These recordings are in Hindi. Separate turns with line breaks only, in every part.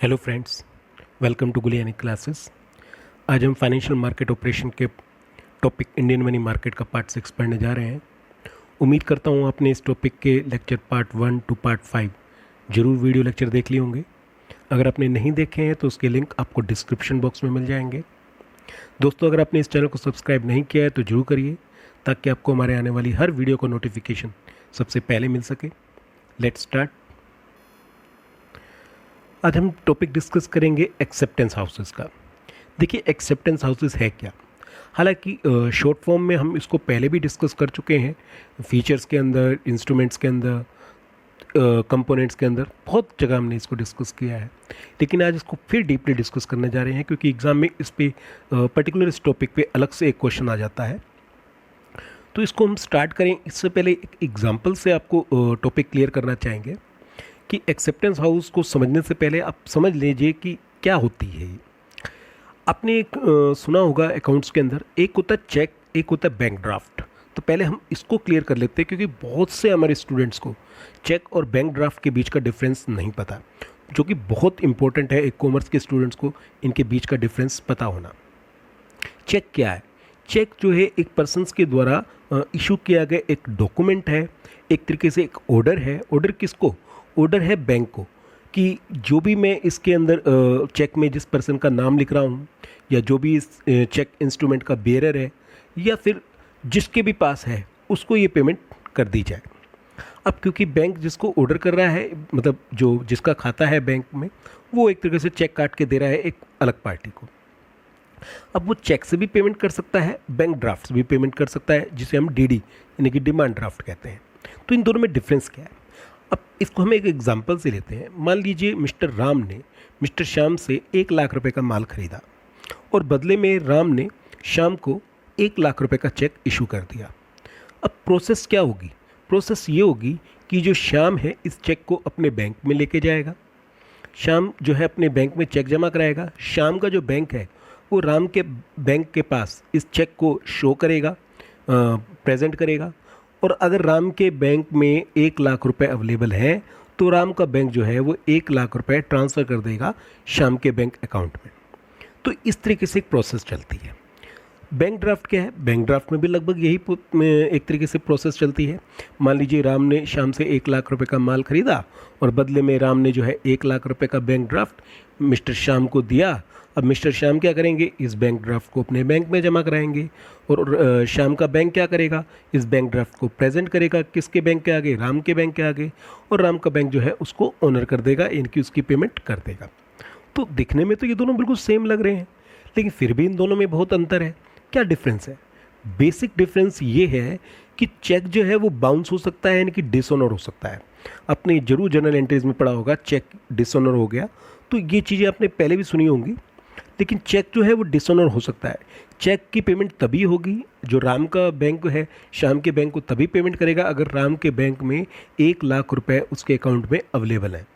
Hello friends, welcome to Guliyani classes. आज हम फाइनेंशियल मार्केट ऑपरेशन के टॉपिक इंडियन मनी मार्केट का पार्ट 6 पढ़ने जा रहे हैं। उम्मीद करता हूँ आपने इस टॉपिक के लेक्चर पार्ट 1 टू पार्ट 5 जरूर वीडियो लेक्चर देख लिए होंगे। अगर आपने नहीं देखे हैं तो उसके लिंक आपको डिस्क्रिप्शन बॉक्स में मिल जाएंगे। दोस्तों, अगर आपने इस चैनल को सब्सक्राइब नहीं किया है तो जरूर करिए, ताकि आपको हमारे आने वाली हर वीडियो का नोटिफिकेशन सबसे पहले मिल सके। Let's start. आज हम टॉपिक डिस्कस करेंगे एक्सेप्टेंस हाउसेस का। देखिए, एक्सेप्टेंस हाउसेस है क्या। हालांकि शॉर्ट फॉर्म में हम इसको पहले भी डिस्कस कर चुके हैं, फीचर्स के अंदर, इंस्ट्रूमेंट्स के अंदर, कंपोनेंट्स के अंदर, बहुत जगह हमने इसको डिस्कस किया है। लेकिन आज इसको फिर डीपली डिस्कस करने जा रहे हैं, क्योंकि एग्ज़ाम में इस पे पर्टिकुलर इस टॉपिक पे अलग से एक क्वेश्चन आ जाता है। तो इसको हम स्टार्ट करें इससे पहले एक एग्जाम्पल से आपको टॉपिक क्लियर करना चाहेंगे कि एक्सेप्टेंस हाउस को समझने से पहले आप समझ लीजिए कि क्या होती है ये। आपने एक सुना होगा अकाउंट्स के अंदर एक होता है चेक, एक होता है बैंक ड्राफ्ट। तो पहले हम इसको क्लियर कर लेते हैं, क्योंकि बहुत से हमारे स्टूडेंट्स को चेक और बैंक ड्राफ्ट के बीच का डिफरेंस नहीं पता, जो कि बहुत इंपॉर्टेंट है एक कॉमर्स के स्टूडेंट्स को इनके बीच का डिफरेंस पता होना। चेक क्या है? चेक जो है एक पर्सन्स के द्वारा इशू किया गया एक डॉक्यूमेंट है, एक तरीके से एक ऑर्डर है। ऑर्डर किसको? ऑर्डर है बैंक को, कि जो भी मैं इसके अंदर चेक में जिस पर्सन का नाम लिख रहा हूँ, या जो भी इस चेक इंस्ट्रूमेंट का बेयरर है, या फिर जिसके भी पास है, उसको ये पेमेंट कर दी जाए। अब क्योंकि बैंक जिसको ऑर्डर कर रहा है, मतलब जो जिसका खाता है बैंक में, वो एक तरीके से चेक काट के दे रहा है एक अलग पार्टी को। अब वो चेक से भी पेमेंट कर सकता है, बैंक ड्राफ्ट से भी पेमेंट कर सकता है, जिसे हम डीडी यानी कि डिमांड ड्राफ्ट कहते हैं। तो इन दोनों में डिफरेंस क्या है? अब इसको हम एक एग्जांपल से लेते हैं। मान लीजिए मिस्टर राम ने मिस्टर श्याम से 1 लाख रुपए का माल खरीदा, और बदले में राम ने श्याम को 1 लाख रुपए का चेक इशू कर दिया। अब प्रोसेस क्या होगी? प्रोसेस ये होगी कि जो श्याम है इस चेक को अपने बैंक में लेके जाएगा। श्याम जो है अपने बैंक में चेक जमा कराएगा। श्याम का जो बैंक है वो राम के बैंक के पास इस चेक को शो करेगा, प्रेजेंट करेगा। और अगर राम के बैंक में 1 लाख रुपए अवेलेबल है, तो राम का बैंक जो है वो 1 लाख रुपए ट्रांसफ़र कर देगा श्याम के बैंक अकाउंट में। तो इस तरीके से एक प्रोसेस चलती है। बैंक ड्राफ्ट क्या है? बैंक ड्राफ्ट में भी लगभग यही एक तरीके से प्रोसेस चलती है। मान लीजिए राम ने श्याम से 1 लाख रुपए का माल खरीदा, और बदले में राम ने जो है 1 लाख रुपए का बैंक ड्राफ्ट मिस्टर श्याम को दिया। अब मिस्टर श्याम क्या करेंगे? इस बैंक ड्राफ्ट को अपने बैंक में जमा कराएंगे, और श्याम का बैंक क्या करेगा? इस बैंक ड्राफ्ट को प्रेजेंट करेगा किसके बैंक के आगे? राम के बैंक के आगे। और राम का बैंक जो है उसको ऑनर कर देगा, इनकी उसकी पेमेंट कर देगा। तो दिखने में तो ये दोनों बिल्कुल सेम लग रहे हैं, लेकिन फिर भी इन दोनों में बहुत अंतर है। क्या डिफरेंस है? बेसिक डिफरेंस ये है कि चेक जो है वो बाउंस हो सकता है, यानी कि डिसऑनर हो सकता है। आपने जरूर जनरल एंट्रीज में पढ़ा होगा, चेक डिसऑनर हो गया। तो ये चीज़ें आपने पहले भी सुनी होंगी। लेकिन चेक जो है वो डिसऑनर हो सकता है। चेक की पेमेंट तभी होगी, जो राम का बैंक है श्याम के बैंक को तभी पेमेंट करेगा, अगर राम के बैंक में 1 लाख रुपए उसके अकाउंट में अवेलेबल है।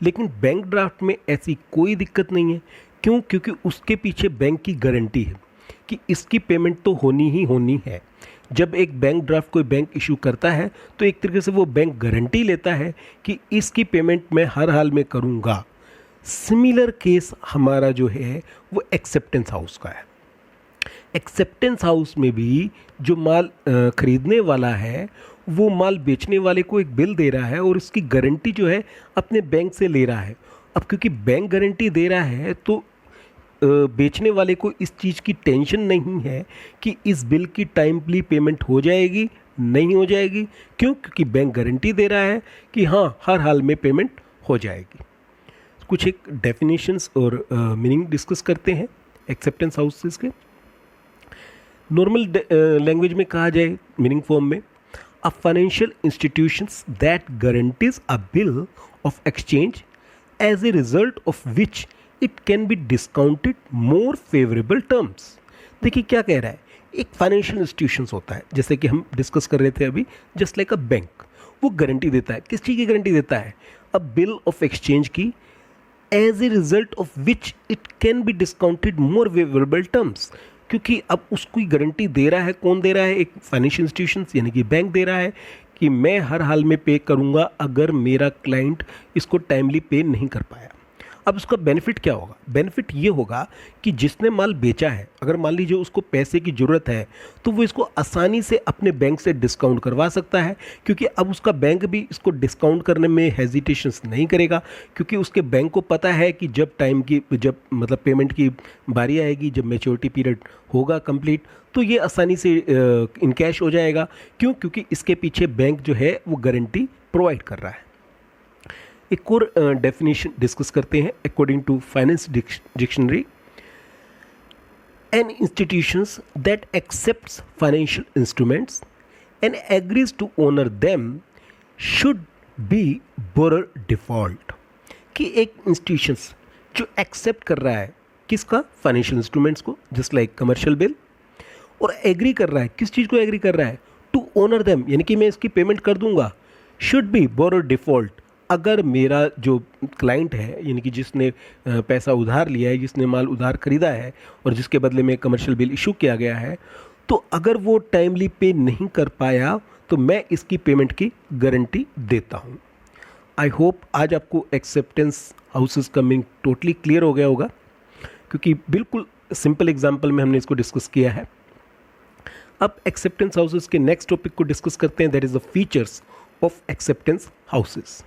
लेकिन बैंक ड्राफ्ट में ऐसी कोई दिक्कत नहीं है। क्यों? क्योंकि उसके पीछे बैंक की गारंटी है कि इसकी पेमेंट तो होनी ही होनी है। जब एक बैंक ड्राफ्ट कोई बैंक इशू करता है, तो एक तरीके से वो बैंक गारंटी लेता है कि इसकी पेमेंट मैं हर हाल में करूँगा। सिमिलर केस हमारा जो है वो एक्सेप्टेंस हाउस का है। एक्सेप्टेंस हाउस में भी जो माल खरीदने वाला है, वो माल बेचने वाले को एक बिल दे रहा है, और इसकी गारंटी जो है अपने बैंक से ले रहा है। अब क्योंकि बैंक गारंटी दे रहा है, तो बेचने वाले को इस चीज़ की टेंशन नहीं है कि इस बिल की टाइमली पेमेंट हो जाएगी, नहीं हो जाएगी। क्यों? क्योंकि बैंक गारंटी दे रहा है कि हाँ, हर हाल में पेमेंट हो जाएगी। कुछ एक डेफिनेशंस और मीनिंग डिस्कस करते हैं एक्सेप्टेंस हाउसेस के। नॉर्मल लैंग्वेज में कहा जाए, मीनिंग फॉर्म में, a financial institutions that guarantees a bill of exchange as a result of which it can be discounted more favourable terms. देखिए क्या कह रहा है। एक फाइनेंशियल इंस्टीट्यूशंस होता है, जैसे कि हम डिस्कस कर रहे थे अभी, जस्ट लाइक अ बैंक। वो गारंटी देता है। किस चीज़ की गारंटी देता है? अ बिल ऑफ एक्सचेंज की, as a result of which it can be discounted more favourable terms. क्योंकि अब उसको गारंटी दे रहा है, कौन दे रहा है? एक फाइनेंशियल इंस्टीट्यूशंस यानी कि बैंक दे रहा है कि मैं हर हाल में पे करूंगा अगर मेरा क्लाइंट इसको टाइमली पे नहीं कर पाया। अब उसका बेनिफिट क्या होगा? बेनिफिट ये होगा कि जिसने माल बेचा है, अगर मान लीजिए उसको पैसे की ज़रूरत है, तो वो इसको आसानी से अपने बैंक से डिस्काउंट करवा सकता है, क्योंकि अब उसका बैंक भी इसको डिस्काउंट करने में हेजिटेशंस नहीं करेगा, क्योंकि उसके बैंक को पता है कि जब मतलब पेमेंट की बारी आएगी, जब मैच्योरिटी पीरियड होगा कंप्लीट, तो ये आसानी से इन कैश हो जाएगा। क्यों? क्योंकि इसके पीछे बैंक जो है वो गारंटी प्रोवाइड कर रहा है। एक और डेफिनेशन डिस्कस करते हैं according to finance dictionary. An institutions that accepts financial instruments and agrees to honour them should be borrower default. कि एक इंस्टीट्यूशंस जो एक्सेप्ट कर रहा है किसका? फाइनेंशियल इंस्ट्रूमेंट्स को, जस्ट लाइक कमर्शियल बिल, और एग्री कर रहा है, किस चीज़ को एग्री कर रहा है? टू ओनर देम, यानी कि मैं इसकी पेमेंट कर दूंगा। शुड बी बोरर डिफॉल्ट, अगर मेरा जो क्लाइंट है, यानी कि जिसने पैसा उधार लिया है, जिसने माल उधार खरीदा है और जिसके बदले में कमर्शियल बिल इशू किया गया है, तो अगर वो टाइमली पे नहीं कर पाया तो मैं इसकी पेमेंट की गारंटी देता हूँ। आई होप आज आपको एक्सेप्टेंस हाउसेस का मीनिंग टोटली क्लियर हो गया होगा, क्योंकि बिल्कुल सिंपल एग्जाम्पल में हमने इसको डिस्कस किया है। अब एक्सेप्टेंस हाउसेस के नेक्स्ट टॉपिक को डिस्कस करते हैं, that is the features of acceptance houses.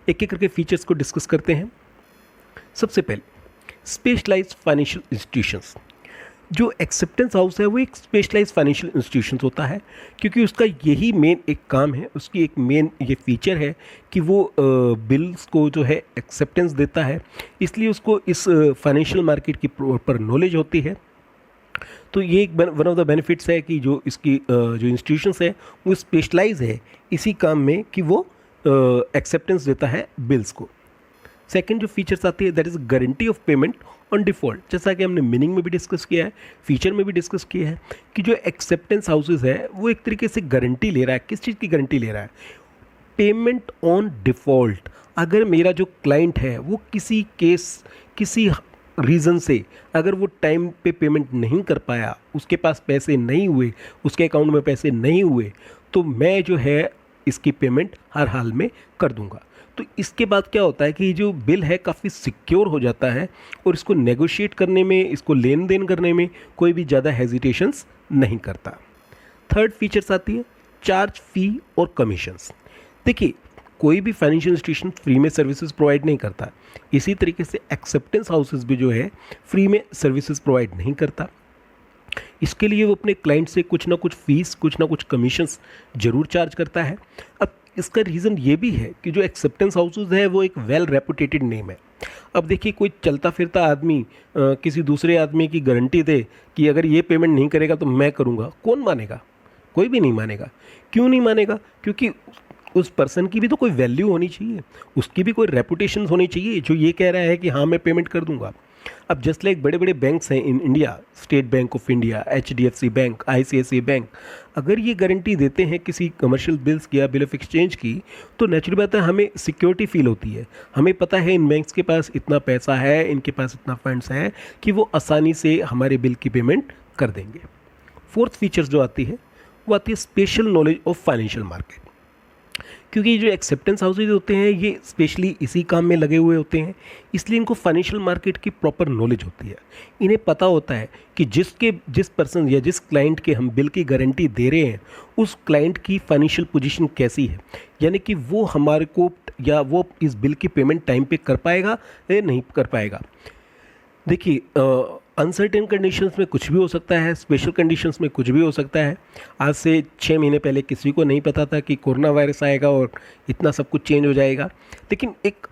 एक एक करके फीचर्स को डिस्कस करते हैं। सबसे पहले स्पेशलाइज्ड फाइनेंशियल इंस्टीट्यूशंस। जो एक्सेप्टेंस हाउस है वो एक स्पेशलाइज्ड फाइनेंशियल इंस्टीट्यूशंस होता है, क्योंकि उसका यही मेन एक काम है, उसकी एक मेन ये फीचर है कि वो बिल्स को जो है एक्सेप्टेंस देता है, इसलिए उसको इस फाइनेंशियल मार्केट की प्रॉपर नॉलेज होती है। तो ये एक वन ऑफ द बेनिफिट्स है कि जो इसकी जो इंस्टीट्यूशंस है वो स्पेशलाइज है इसी काम में कि वो एक्सेप्टेंस देता है बिल्स को। सेकंड जो फीचर्स आती है that is guarantee of payment on default. जैसा कि हमने मीनिंग में भी डिस्कस किया है, फीचर में भी डिस्कस किया है कि जो एक्सेप्टेंस हाउसेस है वो एक तरीके से गारंटी ले रहा है। किस चीज़ की गारंटी ले रहा है? Payment on default. अगर मेरा जो क्लाइंट है वो किसी रीज़न से अगर वो टाइम पे पेमेंट नहीं कर पाया, उसके पास पैसे नहीं हुए, उसके अकाउंट में पैसे नहीं हुए, तो मैं जो है इसकी पेमेंट हर हाल में कर दूंगा। तो इसके बाद क्या होता है कि जो बिल है काफ़ी सिक्योर हो जाता है और इसको नेगोशिएट करने में, इसको लेन देन करने में कोई भी ज़्यादा हेजिटेशंस नहीं करता। थर्ड फीचर्स आती है चार्ज फी और कमीशंस। देखिए, कोई भी फाइनेंशियल इंस्टीट्यूशन फ्री में सर्विसेज प्रोवाइड नहीं करता, इसी तरीके से एक्सेप्टेंस हाउसेस भी जो है फ्री में सर्विसेज प्रोवाइड नहीं करता। इसके लिए वो अपने क्लाइंट से कुछ ना कुछ फीस, कुछ ना कुछ कमीशंस जरूर चार्ज करता है। अब इसका रीज़न ये भी है कि जो एक्सेप्टेंस हाउसेस है वो एक वेल रेपुटेटेड नेम है। अब देखिए, कोई चलता फिरता आदमी किसी दूसरे आदमी की गारंटी दे कि अगर ये पेमेंट नहीं करेगा तो मैं करूँगा, कौन मानेगा? कोई भी नहीं मानेगा। क्यों नहीं मानेगा? क्योंकि उस पर्सन की भी तो कोई वैल्यू होनी चाहिए, उसकी भी कोई रेपुटेशन होनी चाहिए जो ये कह रहा है कि हाँ मैं पेमेंट कर दूंगा। अब जस्ट लाइक बड़े बड़े बैंक्स हैं in India, state bank of India, HDFC bank, ICICI bank, अगर ये गारंटी देते हैं किसी कमर्शियल बिल्स की या बिल ऑफ एक्सचेंज की, तो नेचुरल बात है हमें सिक्योरिटी फील होती है। हमें पता है इन बैंक्स के पास इतना पैसा है, इनके पास इतना फंड्स हैं कि वो आसानी से हमारे बिल की पेमेंट कर देंगे। फोर्थ फीचर्स जो आती है वो आती है special knowledge of financial market. क्योंकि जो एक्सेप्टेंस हाउसेज होते हैं ये स्पेशली इसी काम में लगे हुए होते हैं, इसलिए इनको फाइनेंशियल मार्केट की प्रॉपर नॉलेज होती है। इन्हें पता होता है कि जिस पर्सन या जिस क्लाइंट के हम बिल की गारंटी दे रहे हैं उस क्लाइंट की फाइनेंशियल पोजीशन कैसी है, यानी कि वो हमारे को या वो इस बिल की पेमेंट टाइम पे कर पाएगा या नहीं कर पाएगा। देखिए, अनसर्टेन कंडीशंस में कुछ भी हो सकता है, स्पेशल कंडीशंस में कुछ भी हो सकता है। आज से 6 महीने पहले किसी को नहीं पता था कि कोरोना वायरस आएगा और इतना सब कुछ चेंज हो जाएगा। लेकिन एक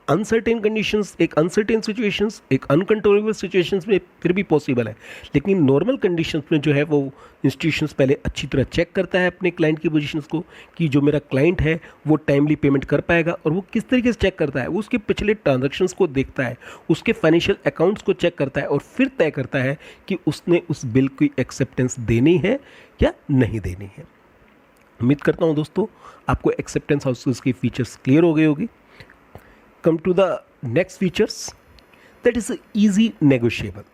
अनसर्टेन कंडीशंस, एक अनसर्टेन सिचुएशंस, एक अनकंट्रोलेबल सिचुएशंस में फिर भी पॉसिबल है। लेकिन नॉर्मल कंडीशंस में जो है वो इंस्टीट्यूशंस पहले अच्छी तरह चेक करता है अपने क्लाइंट की पोजीशंस को कि जो मेरा क्लाइंट है वो टाइमली पेमेंट कर पाएगा। और वो किस तरीके से चेक करता है? वो उसके पिछले ट्रांजैक्शंस को देखता है, उसके फाइनेंशियल अकाउंट्स को चेक करता है और फिर तय करता है कि उसने उस बिल की एक्सेप्टेंस देनी है या नहीं देनी है। उम्मीद करता हूँ दोस्तों आपको एक्सेप्टेंस हाउसेस की फीचर्स क्लियर हो गई होगी। Come to the next features, that is easy negotiable।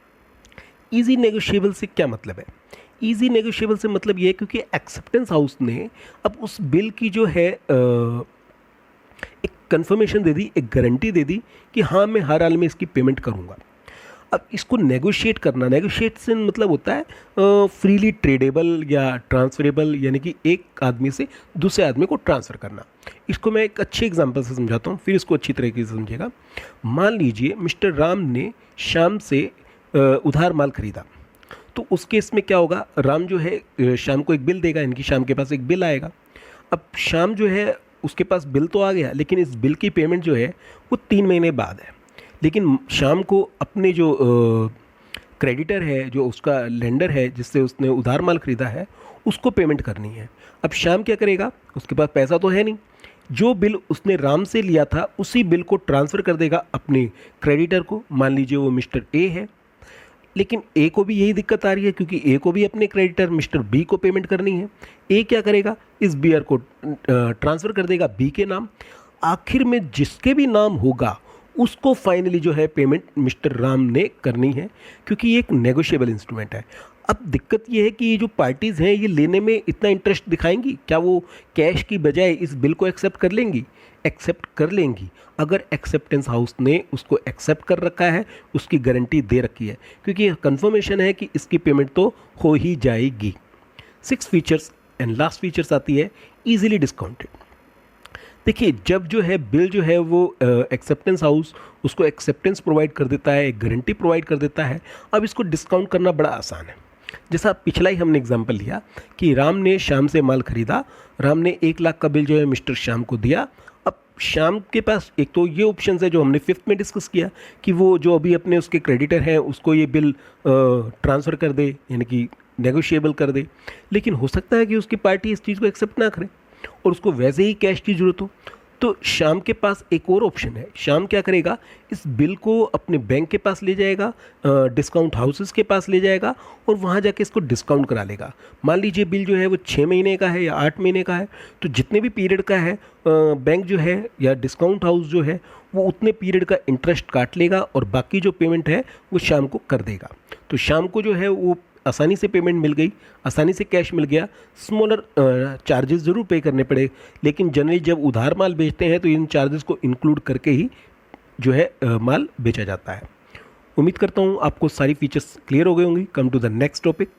easy negotiable से क्या मतलब है? easy negotiable से मतलब ये है क्योंकि एक्सेप्टेंस हाउस ने अब उस बिल की जो है एक कन्फर्मेशन दे दी, एक गारंटी दे दी कि हाँ मैं हर हाल में इसकी पेमेंट करूँगा। अब इसको नेगोशिएट करना, नेगोशिएशन मतलब होता है फ्रीली ट्रेडेबल या ट्रांसफरेबल, यानी कि एक आदमी से दूसरे आदमी को ट्रांसफ़र करना। इसको मैं एक अच्छे एग्जांपल से समझाता हूँ, फिर इसको अच्छी तरीके से समझिएगा। मान लीजिए मिस्टर राम ने श्याम से उधार माल खरीदा, तो उस केस में क्या होगा, राम जो है श्याम को एक बिल देगा, इनकी श्याम के पास एक बिल आएगा। अब श्याम जो है उसके पास बिल तो आ गया, लेकिन इस बिल की पेमेंट जो है वो 3 महीने बाद है। लेकिन शाम को अपने जो क्रेडिटर है, जो उसका लेंडर है जिससे उसने उधार माल खरीदा है, उसको पेमेंट करनी है। अब शाम क्या करेगा, उसके पास पैसा तो है नहीं, जो बिल उसने राम से लिया था उसी बिल को ट्रांसफ़र कर देगा अपने क्रेडिटर को। मान लीजिए वो मिस्टर ए है, लेकिन ए को भी यही दिक्कत आ रही है क्योंकि ए को भी अपने क्रेडिटर मिस्टर बी को पेमेंट करनी है। ए क्या करेगा, इस बियर को ट्रांसफ़र कर देगा बी के नाम। आखिर में जिसके भी नाम होगा उसको फाइनली जो है पेमेंट मिस्टर राम ने करनी है, क्योंकि ये एक नेगोशिएबल इंस्ट्रूमेंट है। अब दिक्कत ये है कि ये जो पार्टीज़ हैं ये लेने में इतना इंटरेस्ट दिखाएंगी, क्या वो कैश की बजाय इस बिल को एक्सेप्ट कर लेंगी? एक्सेप्ट कर लेंगी। अगर एक्सेप्टेंस हाउस ने उसको एक्सेप्ट कर रखा है, उसकी गारंटी दे रखी है, क्योंकि कंफर्मेशन है कि इसकी पेमेंट तो हो ही जाएगी। 6 फीचर्स एंड लास्ट फीचर्स आती है ईजिली डिस्काउंटेड। देखिए, जब जो है बिल जो है वो एक्सेप्टेंस हाउस उसको एक्सेप्टेंस प्रोवाइड कर देता है, एक गारंटी प्रोवाइड कर देता है, अब इसको डिस्काउंट करना बड़ा आसान है। जैसा पिछला ही हमने एग्जांपल लिया कि राम ने श्याम से माल खरीदा, राम ने 1 लाख का बिल जो है मिस्टर श्याम को दिया। अब श्याम के पास एक तो ये ऑप्शन है जो हमने 5th में डिस्कस किया कि वो जो अभी अपने उसके क्रेडिटर हैं उसको ये बिल ट्रांसफ़र कर दे, यानी कि नेगोशिएबल कर दे। लेकिन हो सकता है कि उसकी पार्टी इस चीज़ को एक्सेप्ट ना करे और उसको वैसे ही कैश की ज़रूरत हो, तो श्याम के पास एक और ऑप्शन है। श्याम क्या करेगा, इस बिल को अपने बैंक के पास ले जाएगा, डिस्काउंट हाउसेस के पास ले जाएगा और वहाँ जाके इसको डिस्काउंट करा लेगा। मान लीजिए बिल जो है वो 6 महीने का है या 8 महीने का है, तो जितने भी पीरियड का है बैंक जो है या डिस्काउंट हाउस जो है वो उतने पीरियड का इंटरेस्ट काट लेगा और बाकी जो पेमेंट है वो शाम को कर देगा। तो शाम को जो है वो आसानी से पेमेंट मिल गई, आसानी से कैश मिल गया। स्मॉलर चार्जेस ज़रूर पे करने पड़े, लेकिन जनरली जब उधार माल बेचते हैं तो इन चार्जेस को इंक्लूड करके ही जो है माल बेचा जाता है। उम्मीद करता हूँ आपको सारी फीचर्स क्लियर हो गई होंगी। Come to the next topic.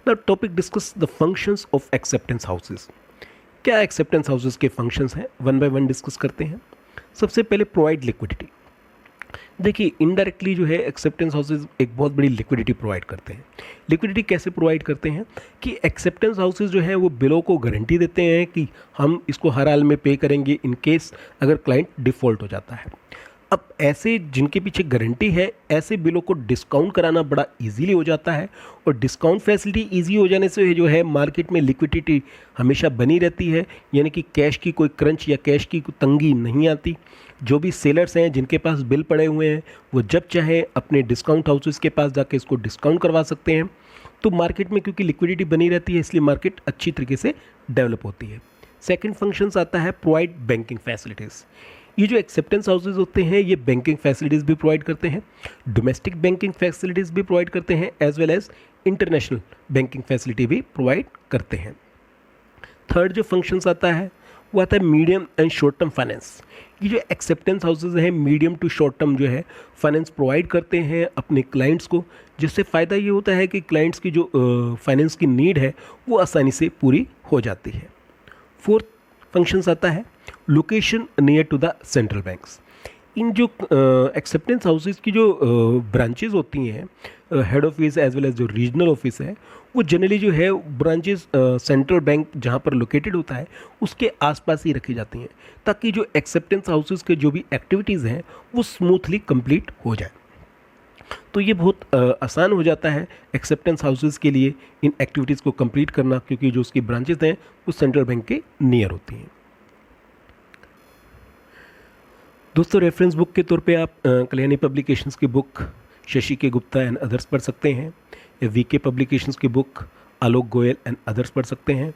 The topic discuss the functions of acceptance houses. क्या एक्सेप्टेंस हाउसेस के फंक्शंस हैं, 1 बाय 1 डिस्कस करते हैं। सबसे पहले प्रोवाइड लिक्विडिटी। देखिए, इनडायरेक्टली जो है एक्सेप्टेंस हाउसेज एक बहुत बड़ी लिक्विडिटी प्रोवाइड करते हैं। लिक्विडिटी कैसे प्रोवाइड करते हैं कि एक्सेप्टेंस हाउसेज जो है वो बिलों को गारंटी देते हैं कि हम इसको हर हाल में पे करेंगे इन केस अगर क्लाइंट डिफ़ॉल्ट हो जाता है। अब ऐसे जिनके पीछे गारंटी है, ऐसे बिलों को डिस्काउंट कराना बड़ा इजीली हो जाता है और डिस्काउंट फैसिलिटी इजी हो जाने से जो है मार्केट में लिक्विडिटी हमेशा बनी रहती है, यानी कि कैश की कोई क्रंच या कैश की कोई तंगी नहीं आती। जो भी सेलर्स हैं जिनके पास बिल पड़े हुए हैं वो जब चाहे अपने डिस्काउंट हाउसेस के पास जाके इसको डिस्काउंट करवा सकते हैं। तो मार्केट में क्योंकि लिक्विडिटी बनी रहती है इसलिए मार्केट अच्छी तरीके से डेवलप होती है। सेकंड फंक्शंस आता है प्रोवाइड बैंकिंग फैसिलिटीज़। ये जो एक्सेप्टेंस हाउसेज होते हैं ये बैंकिंग फैसिलिटीज़ भी प्रोवाइड करते हैं, डोमेस्टिक बैंकिंग फैसिलिटीज़ भी प्रोवाइड करते हैं, as well as international banking facility भी प्रोवाइड करते हैं। थर्ड जो फंक्शंस आता है वो आता है medium and short term finance. ये जो एक्सेप्टेंस हाउसेज हैं मीडियम टू शॉर्ट टर्म जो है फाइनेंस प्रोवाइड करते हैं अपने क्लाइंट्स को, जिससे फ़ायदा ये होता है कि क्लाइंट्स की जो फाइनेंस की नीड है वो आसानी से पूरी हो जाती है। फोर्थ फंक्शंस आता है location near to the central banks. इन जो एक्सेप्टेंस हाउसेज की जो ब्रांचेज होती हैं, head office as well as जो रीजनल ऑफिस है, वो जनरली जो है ब्रांचेस सेंट्रल बैंक जहाँ पर लोकेटेड होता है उसके आसपास ही रखी जाती हैं, ताकि जो एक्सेप्टेंस हाउसेज के जो भी एक्टिविटीज़ हैं वो स्मूथली कंप्लीट हो जाए। तो ये बहुत आसान हो जाता है एक्सेप्टेंस हाउसेज के लिए इन एक्टिविटीज़ को कंप्लीट करना, क्योंकि जो उसकी ब्रांचेस हैं वो सेंट्रल बैंक के नियर होती हैं। दोस्तों, रेफरेंस बुक के तौर पे आप कल्याणी पब्लिकेशंस की बुक शशि के गुप्ता एंड अदर्स पढ़ सकते हैं, या वीके पब्लिकेशंस की book Alok Goyal and others पढ़ सकते हैं।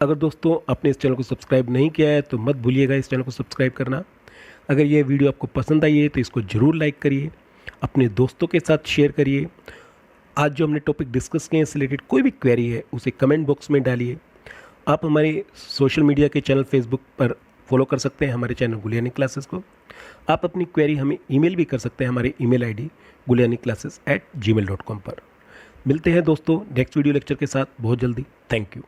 अगर दोस्तों आपने इस चैनल को सब्सक्राइब नहीं किया है तो मत भूलिएगा इस चैनल को सब्सक्राइब करना। अगर ये वीडियो आपको पसंद आई है तो इसको ज़रूर लाइक करिए, अपने दोस्तों के साथ शेयर करिए। आज जो हमने टॉपिक डिस्कस किए हैं से रिलेटेड कोई भी क्वेरी है उसे कमेंट बॉक्स में डालिए। आप हमारे सोशल मीडिया के चैनल फेसबुक पर फॉलो कर सकते हैं हमारे चैनल गुलियानी क्लासेस को। आप अपनी क्वेरी हमें ईमेल भी कर सकते हैं हमारे ईमेल आईडी guliyaniclasses@gmail.com पर। मिलते हैं दोस्तों नेक्स्ट वीडियो लेक्चर के साथ बहुत जल्दी। Thank you.